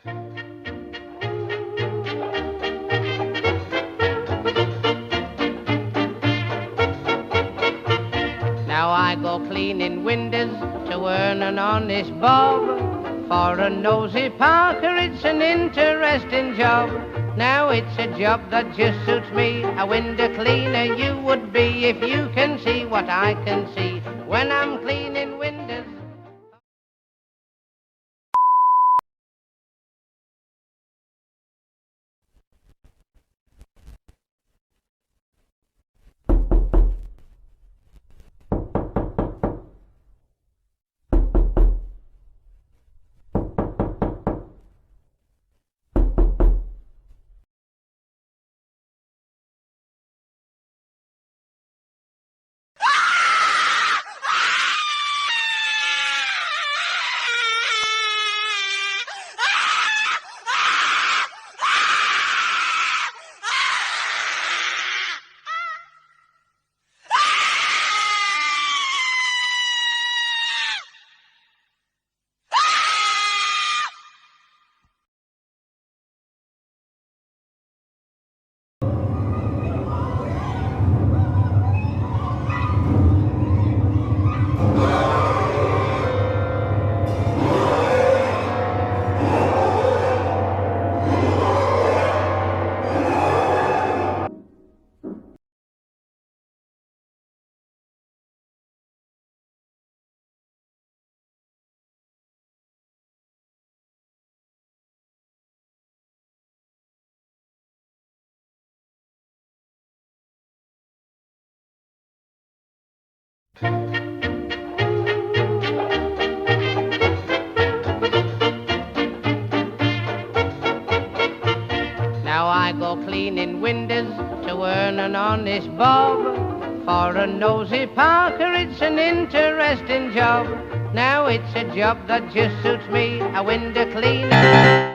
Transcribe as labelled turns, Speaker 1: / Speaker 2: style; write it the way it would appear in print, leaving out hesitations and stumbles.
Speaker 1: Now I go cleaning windows to earn an honest bob. For a nosy Parker, it's an interesting job. Now it's a job that just suits me. A window cleaner you would be if you can see what I can see when I'm cleaning windows. Now I go cleaning windows to earn an honest bob. For a nosy Parker, it's an interesting job. Now it's a job that just suits me, a window cleaner.